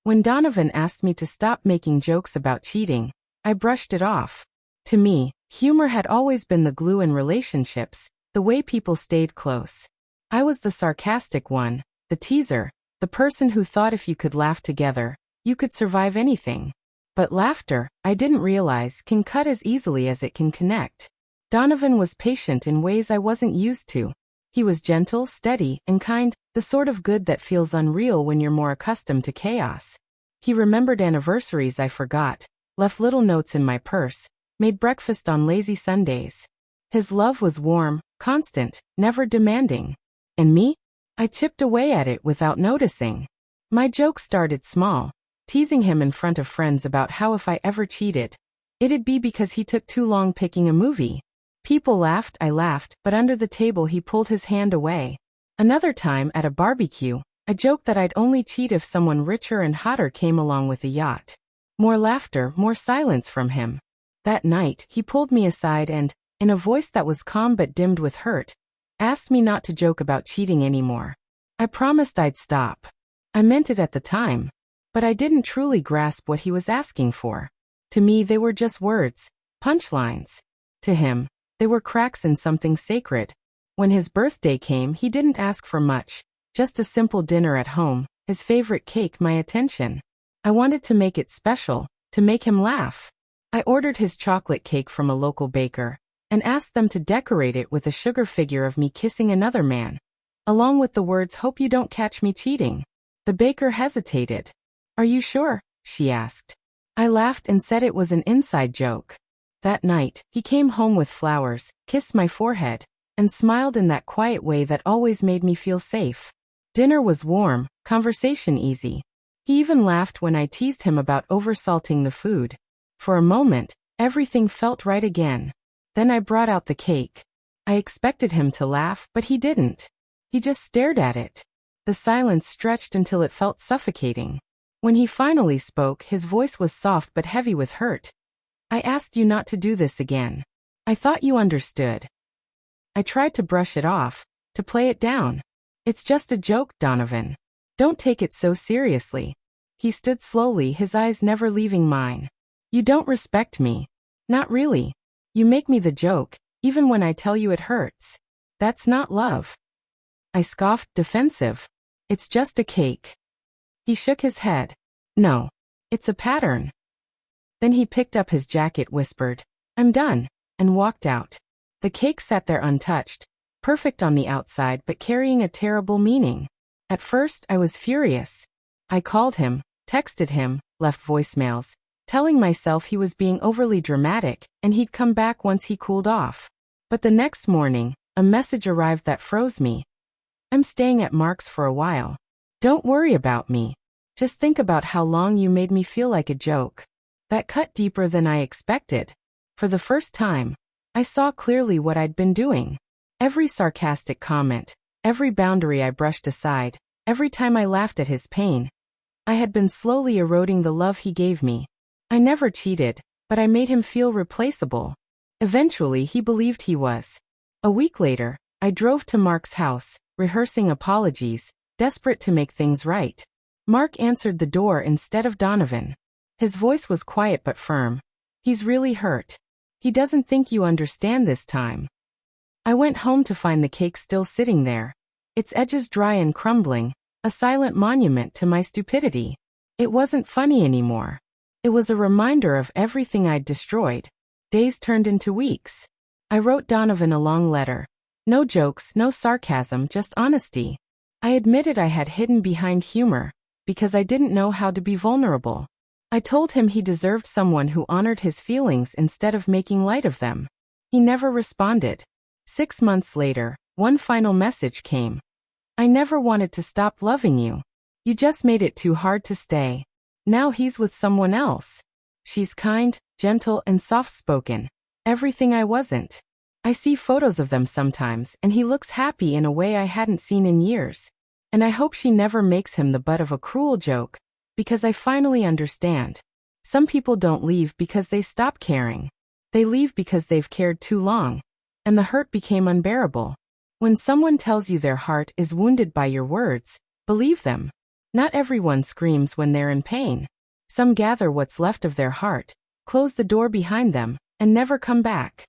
When Donovan asked me to stop making jokes about cheating, I brushed it off. To me, humor had always been the glue in relationships, the way people stayed close. I was the sarcastic one, the teaser, the person who thought if you could laugh together, you could survive anything. But laughter, I didn't realize, can cut as easily as it can connect. Donovan was patient in ways I wasn't used to. He was gentle, steady, and kind, the sort of good that feels unreal when you're more accustomed to chaos. He remembered anniversaries I forgot, left little notes in my purse, made breakfast on lazy Sundays. His love was warm, constant, never demanding. And me? I chipped away at it without noticing. My jokes started small, teasing him in front of friends about how if I ever cheated, it'd be because he took too long picking a movie. People laughed, I laughed, but under the table he pulled his hand away. Another time at a barbecue, I joked that I'd only cheat if someone richer and hotter came along with a yacht. More laughter, more silence from him. That night, he pulled me aside and, in a voice that was calm but dimmed with hurt, asked me not to joke about cheating anymore. I promised I'd stop. I meant it at the time, but I didn't truly grasp what he was asking for. To me, they were just words, punchlines. To him, they were cracks in something sacred. When his birthday came, he didn't ask for much, just a simple dinner at home, his favorite cake, my attention. I wanted to make it special, to make him laugh. I ordered his chocolate cake from a local baker, and asked them to decorate it with a sugar figure of me kissing another man, along with the words, "Hope you don't catch me cheating." The baker hesitated. "Are you sure?" she asked. I laughed and said it was an inside joke. That night, he came home with flowers, kissed my forehead, and smiled in that quiet way that always made me feel safe. Dinner was warm, conversation easy. He even laughed when I teased him about oversalting the food. For a moment, everything felt right again. Then I brought out the cake. I expected him to laugh, but he didn't. He just stared at it. The silence stretched until it felt suffocating. When he finally spoke, his voice was soft but heavy with hurt. "I asked you not to do this again. I thought you understood." I tried to brush it off, to play it down. "It's just a joke, Donovan. Don't take it so seriously." He stood slowly, his eyes never leaving mine. "You don't respect me. Not really. You make me the joke, even when I tell you it hurts. That's not love." I scoffed, defensive. "It's just a cake." He shook his head. "No. It's a pattern." Then he picked up his jacket, whispered, "I'm done," and walked out. The cake sat there untouched, perfect on the outside but carrying a terrible meaning. At first, I was furious. I called him, texted him, left voicemails, telling myself he was being overly dramatic and he'd come back once he cooled off. But the next morning, a message arrived that froze me. "I'm staying at Mark's for a while. Don't worry about me. Just think about how long you made me feel like a joke." That cut deeper than I expected. For the first time, I saw clearly what I'd been doing. Every sarcastic comment, every boundary I brushed aside, every time I laughed at his pain, I had been slowly eroding the love he gave me. I never cheated, but I made him feel replaceable. Eventually, he believed he was. A week later, I drove to Mark's house, rehearsing apologies, desperate to make things right. Mark answered the door instead of Donovan. His voice was quiet but firm. "He's really hurt. He doesn't think you understand this time." I went home to find the cake still sitting there, its edges dry and crumbling, a silent monument to my stupidity. It wasn't funny anymore. It was a reminder of everything I'd destroyed. Days turned into weeks. I wrote Donovan a long letter. No jokes, no sarcasm, just honesty. I admitted I had hidden behind humor, because I didn't know how to be vulnerable. I told him he deserved someone who honored his feelings instead of making light of them. He never responded. 6 months later, one final message came. "I never wanted to stop loving you. You just made it too hard to stay. Now he's with someone else. She's kind, gentle, and soft-spoken. Everything I wasn't. I see photos of them sometimes, and he looks happy in a way I hadn't seen in years. And I hope she never makes him the butt of a cruel joke, because I finally understand. Some people don't leave because they stop caring. They leave because they've cared too long, and the hurt became unbearable. When someone tells you their heart is wounded by your words, believe them. Not everyone screams when they're in pain. Some gather what's left of their heart, close the door behind them, and never come back.